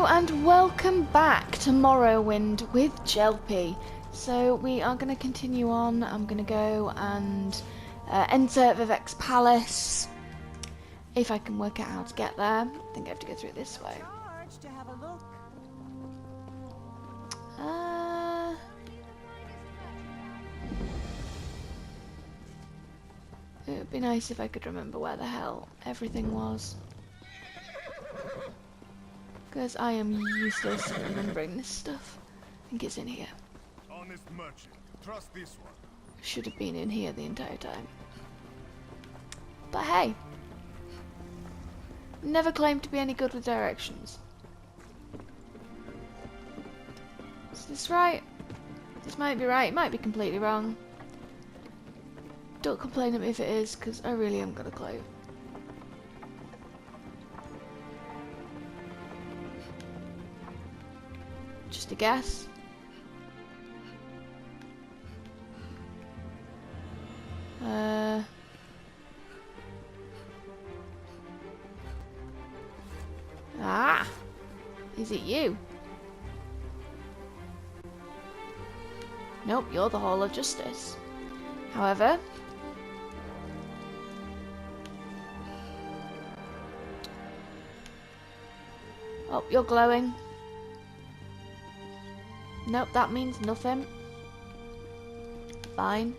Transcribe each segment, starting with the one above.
Hello and welcome back to Morrowind with Jelpy. So we are going to continue on. I'm going to go and enter Vivec's palace. If I can work out how to get there. I think I have to go through it this way. It would be nice if I could remember where the hell everything was. Because I am useless at remembering this stuff. I think it's in here. Honest merchant, trust this one. Should have been in here the entire time. But hey, never claimed to be any good with directions. Is this right? This might be right, it might be completely wrong. Don't complain at me if it is, because I really haven't got a clue. Just a guess. Is it you? Nope, you're the Hall of Justice. However, oh, you're glowing. Nope, that means nothing. Fine.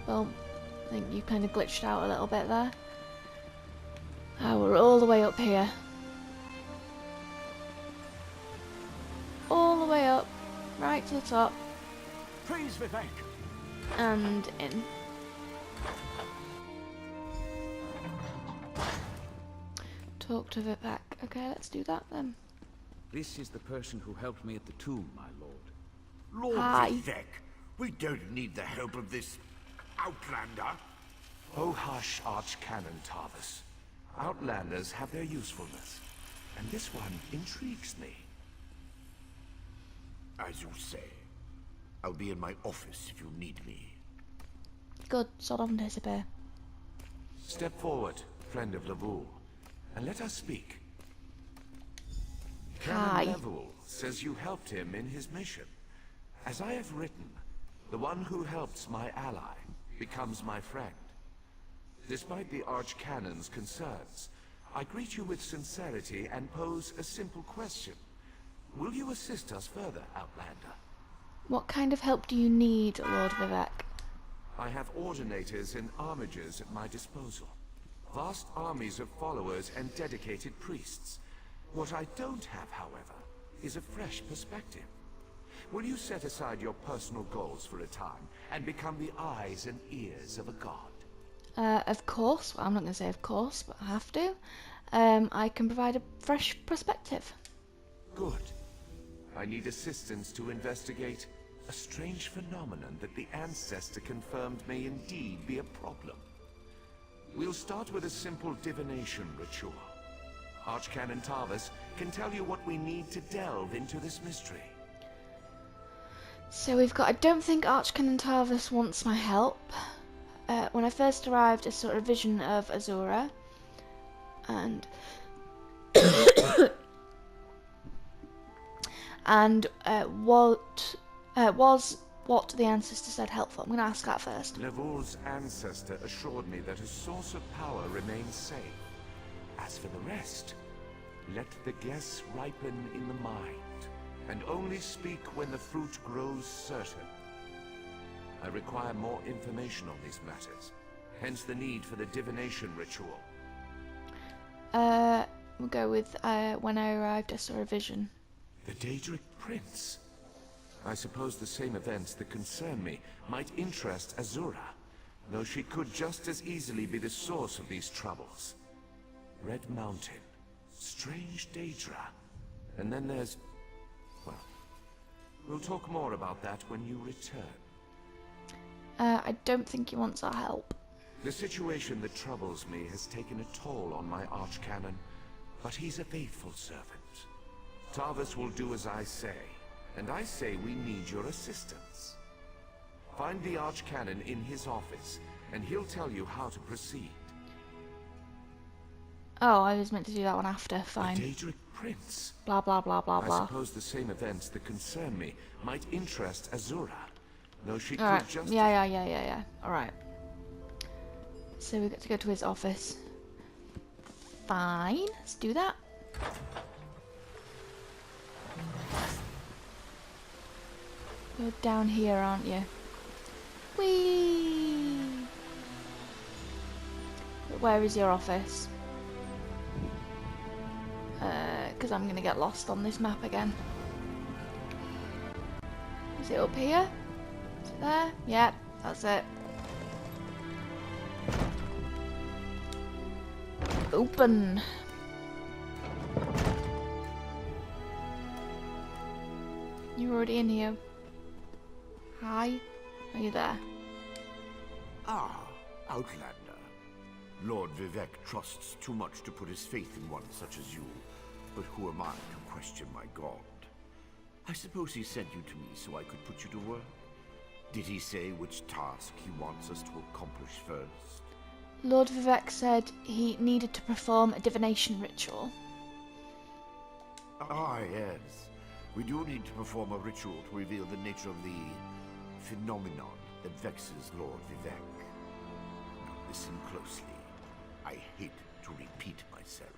Well, I think you kind of glitched out a little bit there. Oh, we're all the way up here. All the way up, right to the top. Praise Vivec. And in. Talk to Vivec. Okay, let's do that then. This is the person who helped me at the tomb, my lord. Lord Hi. Vivec, we don't need the help of this outlander. Oh hush, Archcannon Tarvis. Outlanders have their usefulness, and this one intrigues me. As you say, I'll be in my office if you need me. Good, so don't disappear. Step forward, friend of Lavul, and let us speak. Hi. Canon Level says you helped him in his mission. As I have written, the one who helps my ally becomes my friend. Despite the Archcannon's concerns, I greet you with sincerity and pose a simple question. Will you assist us further, Outlander? What kind of help do you need, Lord Vivec? I have ordinators and armigers at my disposal. Vast armies of followers and dedicated priests. What I don't have, however, is a fresh perspective. Will you set aside your personal goals for a time and become the eyes and ears of a god? Of course. Well, I'm not going to say of course, but I have to. I can provide a fresh perspective. Good. I need assistance to investigate a strange phenomenon that the Ancestor confirmed may indeed be a problem. We'll start with a simple divination ritual. Archcannon Tarvis can tell you what we need to delve into this mystery. So we've got, I don't think Archcannon Tarvis wants my help. When I first arrived, I saw a vision of Azura. And... and was what the Ancestor said helpful? I'm going to ask that first. Lavul's Ancestor assured me that a source of power remains safe. As for the rest, let the guess ripen in the mind, and only speak when the fruit grows certain. I require more information on these matters, hence the need for the divination ritual. We'll go with, when I arrived I saw a vision. The Daedric Prince? I suppose the same events that concern me might interest Azura, though she could just as easily be the source of these troubles. Red Mountain, strange Daedra, and then there's... well, we'll talk more about that when you return. I don't think he wants our help. The situation that troubles me has taken a toll on my Archcannon, but he's a faithful servant. Tarvis will do as I say, and I say we need your assistance. Find the Archcannon in his office, and he'll tell you how to proceed. Oh, I was meant to do that one after. A Fine. Daedric prince. Blah, blah, blah, blah, I blah. suppose the same events that concern me might interest Azura. Though she could Alright. just... Yeah. Alright. So we got to go to his office. Fine. Let's do that. You're down here, aren't you? Whee! Where is your office? Because I'm going to get lost on this map again. Is it up here? Is it there? Yep, that's it. Open. You're already in here. Hi. Are you there? Ah, Outlander. Lord Vivec trusts too much to put his faith in one such as you. But who am I to question my god? I suppose he sent you to me so I could put you to work? Did he say which task he wants us to accomplish first? Lord Vivec said he needed to perform a divination ritual. Ah, yes. We do need to perform a ritual to reveal the nature of the phenomenon that vexes Lord Vivec. Now listen closely. I hate to repeat myself.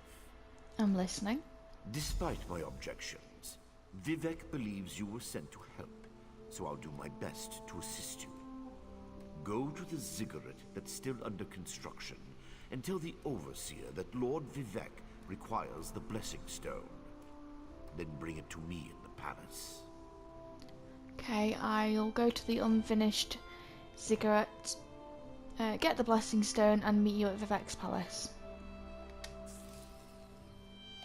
I'm listening. Despite my objections, Vivec believes you were sent to help, so I'll do my best to assist you. Go to the ziggurat that's still under construction and tell the Overseer that Lord Vivec requires the Blessing Stone. Then bring it to me in the palace. Okay, I'll go to the unfinished ziggurat, get the Blessing Stone, and meet you at Vivec's palace.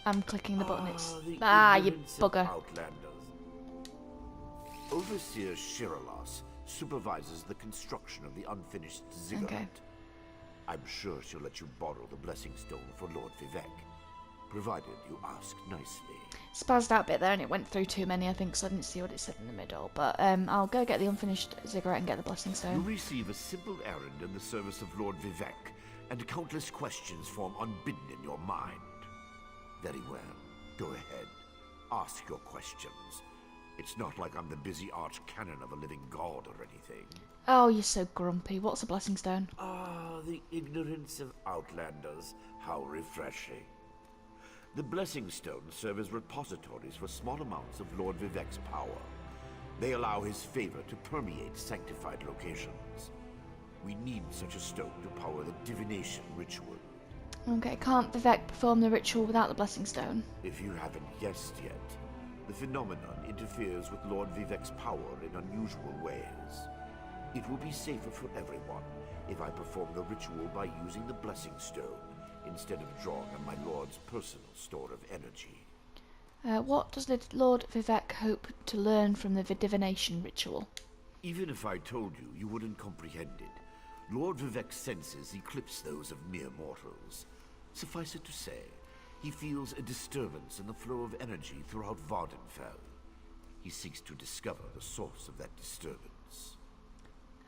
I'm clicking the button. It's you bugger. Outlanders. Overseer Shiralas supervises the construction of the unfinished ziggurat. Okay. I'm sure she'll let you borrow the Blessing Stone for Lord Vivec, provided you ask nicely. Spazzed out a bit there, and it went through too many, I think, so I didn't see what it said in the middle. But I'll go get the unfinished ziggurat and get the Blessing You Stone. receive a simple errand in the service of Lord Vivec, and countless questions form unbidden in your mind. Very well. Go ahead. Ask your questions. It's not like I'm the busy Archcannon of a living god or anything. Oh, you're so grumpy. What's a Blessing Stone? Ah, the ignorance of Outlanders. How refreshing. The Blessing Stones serve as repositories for small amounts of Lord Vivec's power. They allow his favor to permeate sanctified locations. We need such a stone to power the divination ritual. Okay, can't Vivec perform the ritual without the Blessing Stone? If you haven't guessed yet, the phenomenon interferes with Lord Vivec's power in unusual ways. It will be safer for everyone if I perform the ritual by using the Blessing Stone instead of drawing on my Lord's personal store of energy. What does Lord Vivec hope to learn from the divination ritual? Even if I told you, you wouldn't comprehend it. Lord Vivec's senses eclipse those of mere mortals. Suffice it to say, he feels a disturbance in the flow of energy throughout Vardenfell. He seeks to discover the source of that disturbance.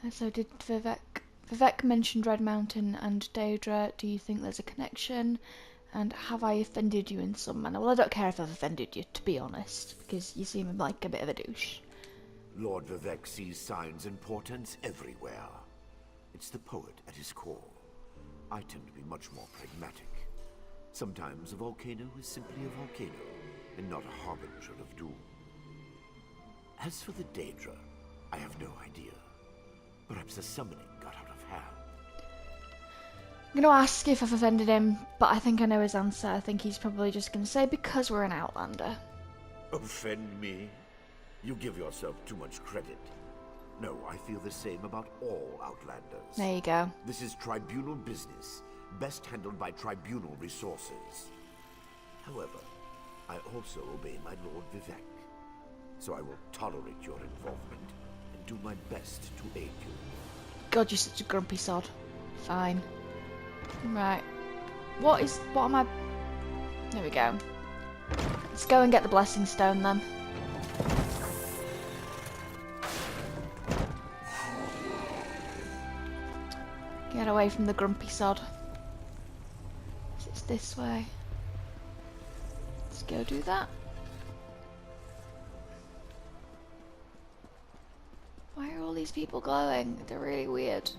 So did Vivec mentioned Red Mountain and Daedra. Do you think there's a connection? And have I offended you in some manner? Well, I don't care if I've offended you, to be honest, because you seem like a bit of a douche. Lord Vivec sees signs and portents everywhere. It's the poet at his core. I tend to be much more pragmatic. Sometimes a volcano is simply a volcano, and not a harbinger of doom. As for the Daedra, I have no idea. Perhaps the summoning got out of hand. I'm going to ask if I've offended him, but I think I know his answer. I think he's probably just going to say, because we're an Outlander. Offend me? You give yourself too much credit. No, I feel the same about all Outlanders. There you go. This is tribunal business, best handled by tribunal resources. However, I also obey my Lord Vivec, so I will tolerate your involvement and do my best to aid you. God, you're such a grumpy sod. Fine. Right. What am I... There we go. Let's go and get the Blessing Stone then. Get away from the grumpy sod. It's this way. Let's go do that. Why are all these people glowing? They're really weird.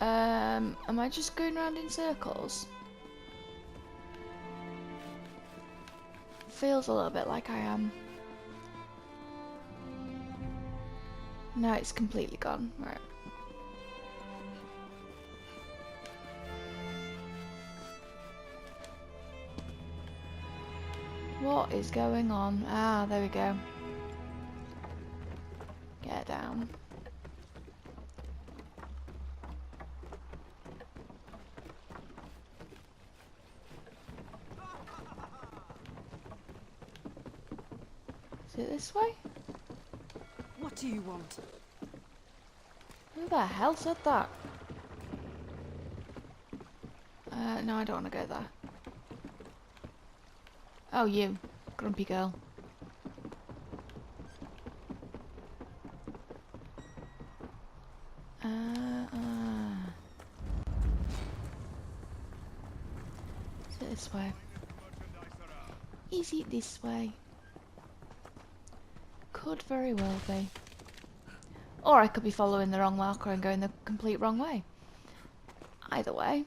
Am I just going around in circles? Feels a little bit like I am. No, it's completely gone. Right. What is going on? Ah, there we go. Get down. Is it this way? What do you want? Who the hell said that? No, I don't want to go there. Oh, you. Grumpy girl. Is it this way? Is it this way? Could very well be. Or I could be following the wrong marker and going the complete wrong way. Either way.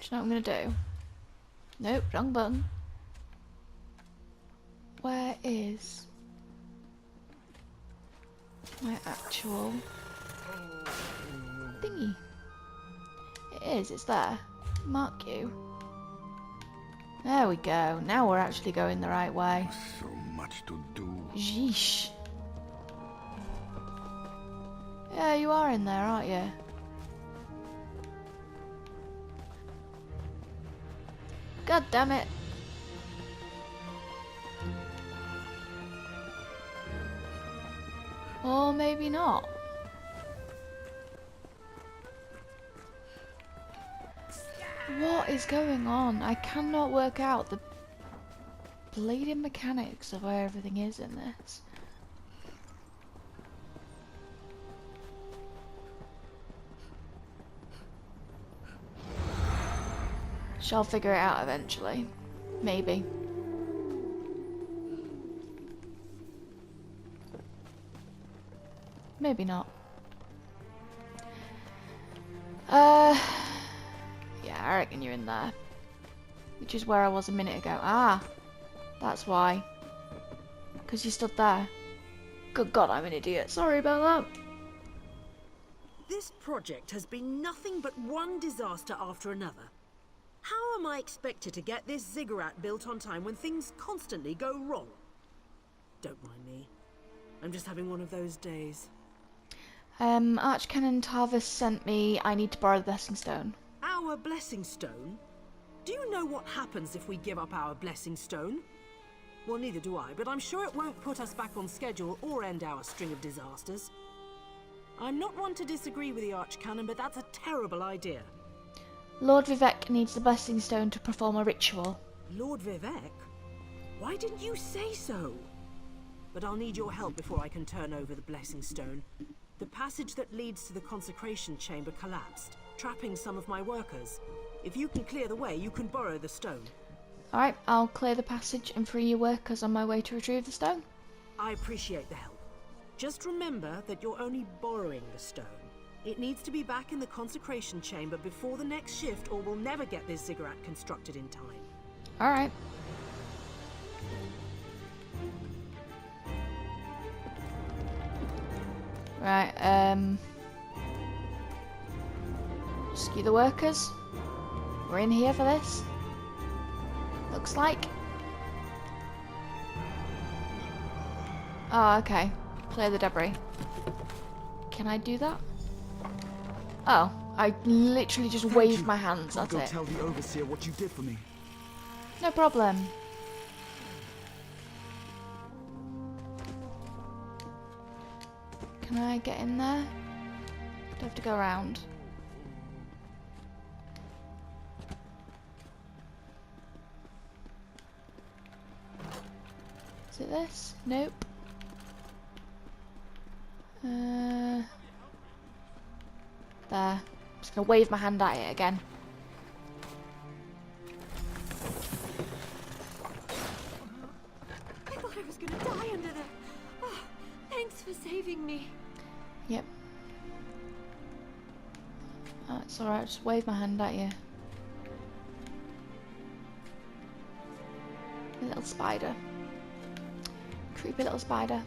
Do you know what I'm going to do? Nope, wrong button. Where is my actual thingy? It is, it's there. Mark you. There we go. Now we're actually going the right way. So much to do. Yeesh. Yeah, you are in there, aren't you? God damn it. Or maybe not. What is going on? I cannot work out the bleeding mechanics of where everything is in this. Shall figure it out eventually. Maybe. Maybe not. Yeah, I reckon you're in there. Which is where I was a minute ago. Ah! That's why. Because you stood there. Good God, I'm an idiot. Sorry about that. This project has been nothing but one disaster after another. How am I expected to get this ziggurat built on time when things constantly go wrong? Don't mind me. I'm just having one of those days. Archcannon Tarvis sent me. I need to borrow the blessing stone. Our blessing stone? Do you know what happens if we give up our blessing stone? Well, neither do I, but I'm sure it won't put us back on schedule or end our string of disasters. I'm not one to disagree with the Archcannon, but that's a terrible idea. Lord Vivec needs the blessing stone to perform a ritual. Lord Vivec? Why didn't you say so? But I'll need your help before I can turn over the blessing stone. The passage that leads to the consecration chamber collapsed, trapping some of my workers. If you can clear the way, you can borrow the stone. Alright, I'll clear the passage and free your workers on my way to retrieve the stone. I appreciate the help. Just remember that you're only borrowing the stone. It needs to be back in the consecration chamber before the next shift, or we'll never get this ziggurat constructed in time. Alright. Right, rescue the workers. We're in here for this. Looks like. Oh, okay. Clear the debris. Can I do that? Oh, I literally just waved my hands, that's I'll go it. tell the overseer what you did for me. No problem. Can I get in there? Do I have to go around? Is it this? Nope. There. I'm just gonna wave my hand at it again. I thought I was gonna die under there. Oh, thanks for saving me. Yep. Oh, it's alright, just wave my hand at you. A little spider. Creepy little spider.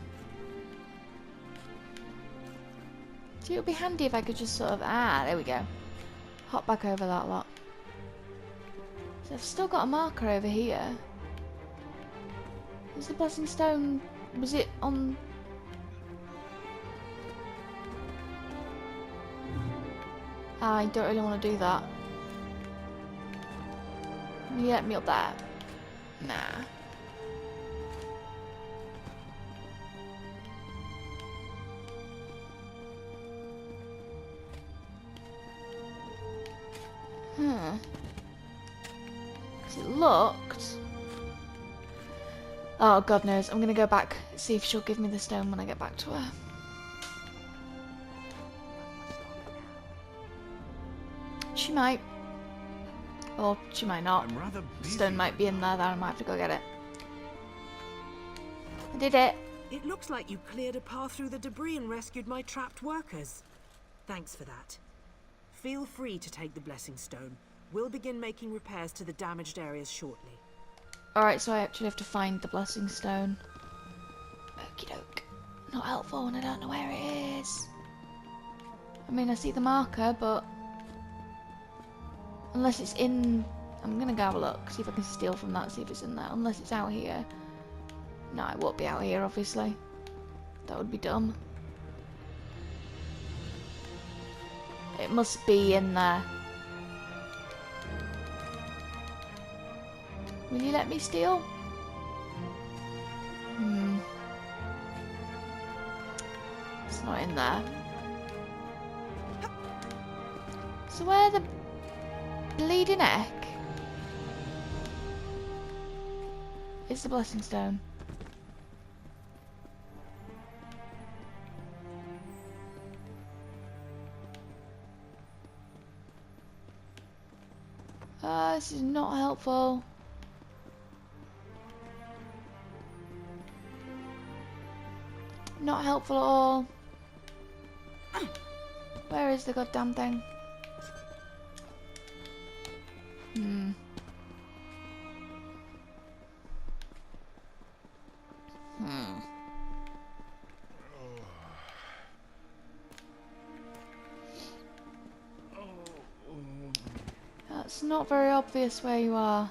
See, it would be handy if I could just sort of... Ah, there we go. Hop back over that lot. So I've still got a marker over here. Was the blessing stone... Was it on... I don't really want to do that. Can you let me up there? Nah. Because it looked... Oh, God knows. I'm going to go back, see if she'll give me the stone when I get back to her. She might. Or she might not. I'm rather busy. Stone might be in there, then I might have to go get it. I did it. It looks like you cleared a path through the debris and rescued my trapped workers. Thanks for that. Feel free to take the blessing stone. We'll begin making repairs to the damaged areas shortly. Alright, so I actually have to find the blessing stone. Okie doke. Not helpful when I don't know where it is. I mean, I see the marker, but... Unless it's in... I'm gonna go have a look, see if I can steal from that, see if it's in there. Unless it's out here. No, it won't be out here, obviously. That would be dumb. It must be in there. Will you let me steal? It's not in there. So where the bleeding heck is the blessing stone? This is not helpful. Not helpful at all. Where is the goddamn thing? That's not very obvious where you are.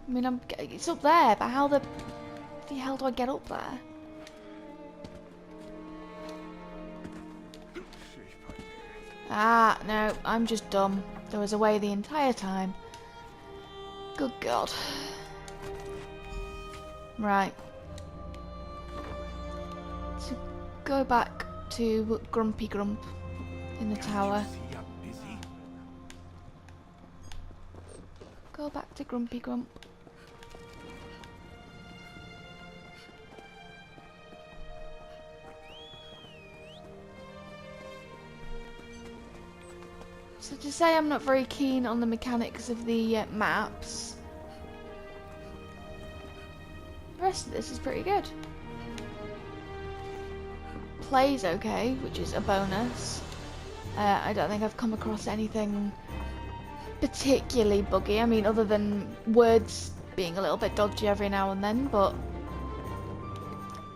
I mean, it's up there, but how the hell do I get up there? Ah, no, I'm just dumb. There was a way the entire time. Good God. Right. So go back to Grumpy Grump in the tower. Go back to Grumpy Grump. So to say I'm not very keen on the mechanics of the maps, the rest of this is pretty good. Plays okay, which is a bonus. I don't think I've come across anything particularly buggy. I mean, other than words being a little bit dodgy every now and then, but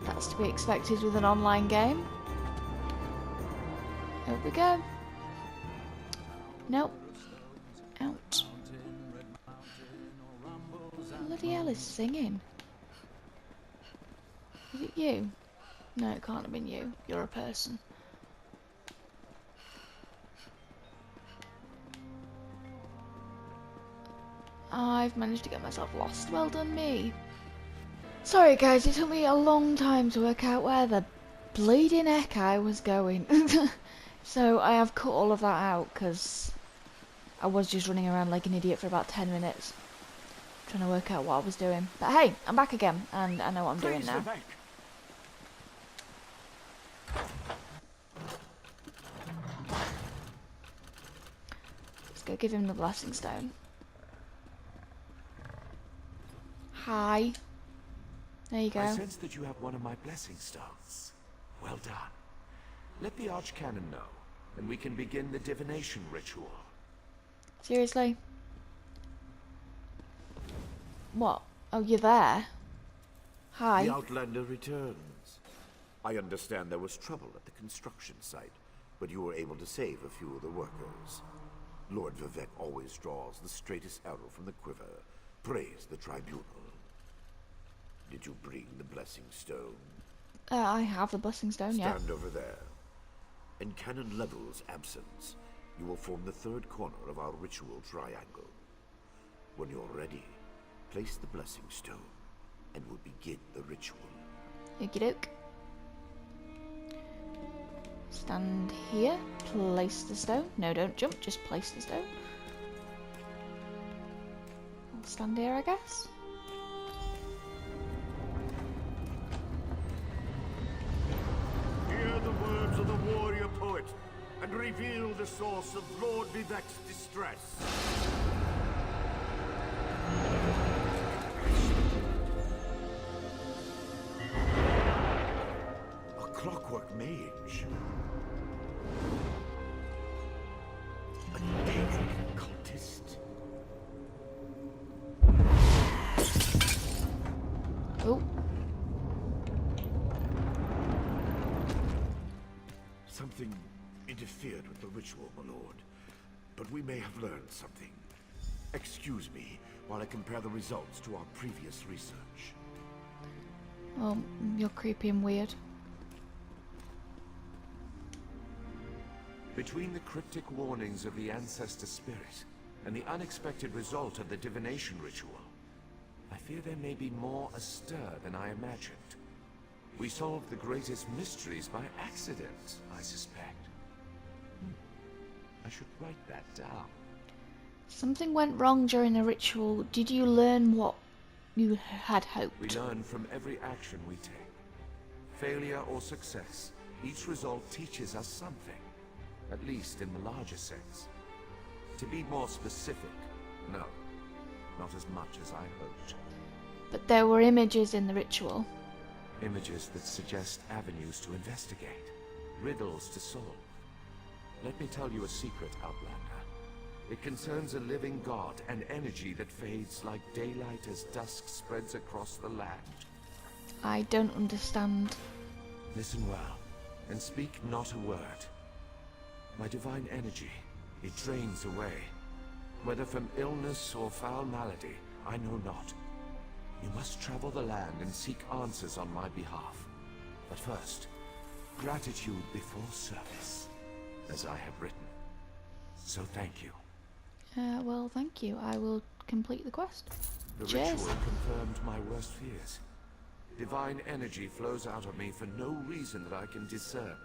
that's to be expected with an online game. Here we go. Nope. Out. Bloody hell is singing? Is it you? No, it can't have been you. You're a person. I've managed to get myself lost. Well done, me. Sorry, guys. It took me a long time to work out where the bleeding heck I was going. So I have cut all of that out because I was just running around like an idiot for about 10 minutes. Trying to work out what I was doing. But hey, I'm back again, and I know what I'm doing now. Let's go give him the blessing stone. Hi. There you go. I sense that you have one of my blessing stones. Well done. Let the Archcannon know, and we can begin the divination ritual. Seriously? What? Oh, you're there? Hi. The Outlander returns. I understand there was trouble at the construction site, but you were able to save a few of the workers. Lord Vivec always draws the straightest arrow from the quiver. Praise the tribunal. Did you bring the blessing stone? I have the blessing stone, yeah. Stand over there. In Canon Level's absence, you will form the third corner of our ritual triangle. When you're ready, place the blessing stone, and we'll begin the ritual. Okie doke. Stand here, place the stone. No, don't jump, just place the stone. I'll stand here, I guess. Hear the words of the warrior poet, and reveal the source of Lord Vivec's distress. A clockwork mage. A deadly cultist. Oh. Something interfered with the ritual, my lord. But we may have learned something. Excuse me while I compare the results to our previous research. Oh, you're creepy and weird. Between the cryptic warnings of the ancestor spirit and the unexpected result of the divination ritual, I fear there may be more astir than I imagined. We solved the greatest mysteries by accident, I suspect. I should write that down. Something went wrong during the ritual. Did you learn what you had hoped? We learn from every action we take. Failure or success, each result teaches us something. At least in the larger sense. To be more specific, no. Not as much as I hoped. But there were images in the ritual. Images that suggest avenues to investigate. Riddles to solve. Let me tell you a secret, Outlander. It concerns a living god, an energy that fades like daylight as dusk spreads across the land. I don't understand. Listen well, and speak not a word. My divine energy, it drains away. Whether from illness or foul malady, I know not. You must travel the land and seek answers on my behalf. But first, gratitude before service, as I have written. So thank you. Well, thank you. I will complete the quest. The Cheers. ritual confirmed my worst fears. Divine energy flows out of me for no reason that I can discern.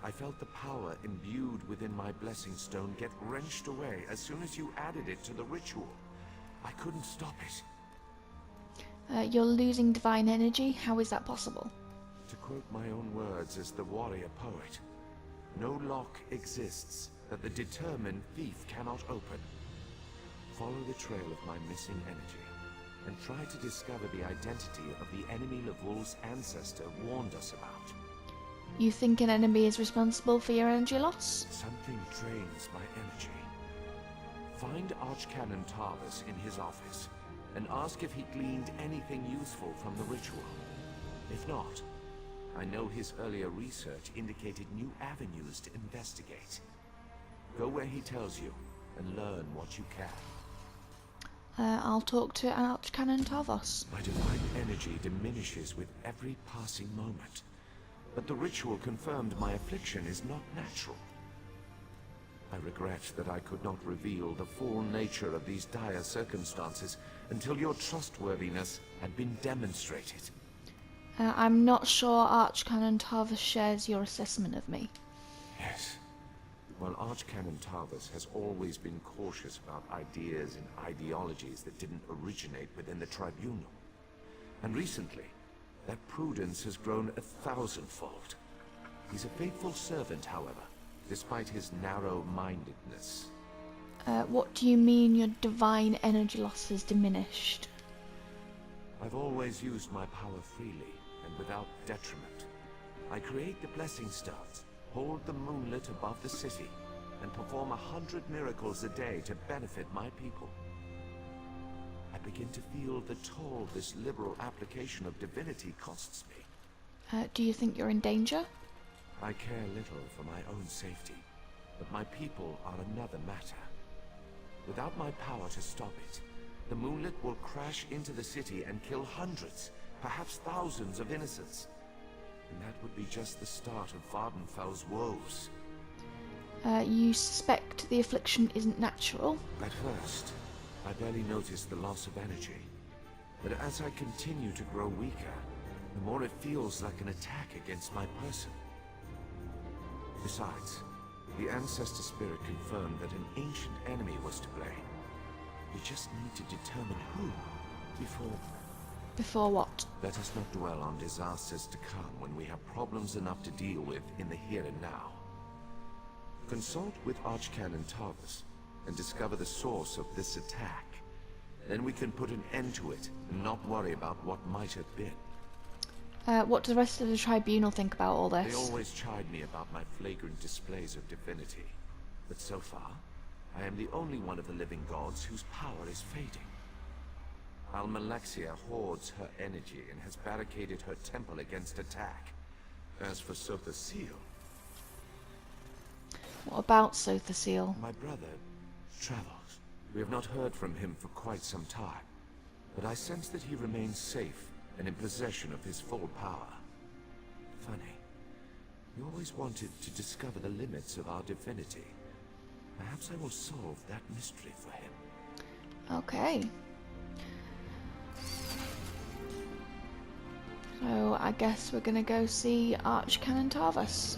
I felt the power imbued within my blessing stone get wrenched away as soon as you added it to the ritual. I couldn't stop it. You're losing divine energy? How is that possible? To quote my own words as the warrior poet, no lock exists that the determined thief cannot open. Follow the trail of my missing energy, and try to discover the identity of the enemy Lavul's ancestor warned us about. You think an enemy is responsible for your energy loss? Something drains my energy. Find Archcannon Tarvis in his office, and ask if he gleaned anything useful from the ritual. If not, I know his earlier research indicated new avenues to investigate. Go where he tells you, and learn what you can. I'll talk to Archcannon Tarvos. My divine energy diminishes with every passing moment. But the ritual confirmed my affliction is not natural. I regret that I could not reveal the full nature of these dire circumstances until your trustworthiness had been demonstrated. I'm not sure Archcannon Tarvos shares your assessment of me. Yes. While Archcannon Tarvis has always been cautious about ideas and ideologies that didn't originate within the Tribunal. And recently, that prudence has grown 1,000-fold. He's a faithful servant, however, despite his narrow-mindedness. What do you mean your divine energy loss has diminished? I've always used my power freely and without detriment. I create the blessing stones, hold the moonlit above the city, and perform 100 miracles a day to benefit my people. I begin to feel the toll this liberal application of divinity costs me. Do you think you're in danger? I care little for my own safety, but my people are another matter. Without my power to stop it, the moonlit will crash into the city and kill hundreds, perhaps thousands of innocents. And that would be just the start of Vardenfell's woes. You suspect the affliction isn't natural? At first, I barely noticed the loss of energy. But as I continue to grow weaker, the more it feels like an attack against my person. Besides, the Ancestor Spirit confirmed that an ancient enemy was to blame. We just need to determine who before... Before what? Let us not dwell on disasters to come when we have problems enough to deal with in the here and now. Consult with Archcannon Tarvis and discover the source of this attack. Then we can put an end to it and not worry about what might have been. What does the rest of the Tribunal think about all this? They always chide me about my flagrant displays of divinity. But so far, I am the only one of the living gods whose power is fading. Almalexia hoards her energy and has barricaded her temple against attack. As for Sothasil... What about Sothasil? My brother travels. We have not heard from him for quite some time, but I sense that he remains safe and in possession of his full power. Funny. We always wanted to discover the limits of our divinity. Perhaps I will solve that mystery for him. Okay. So I guess we're gonna go see Archcannon Tarvis.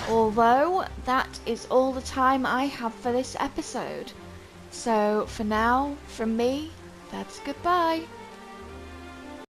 Although that is all the time I have for this episode. So for now, from me, that's goodbye.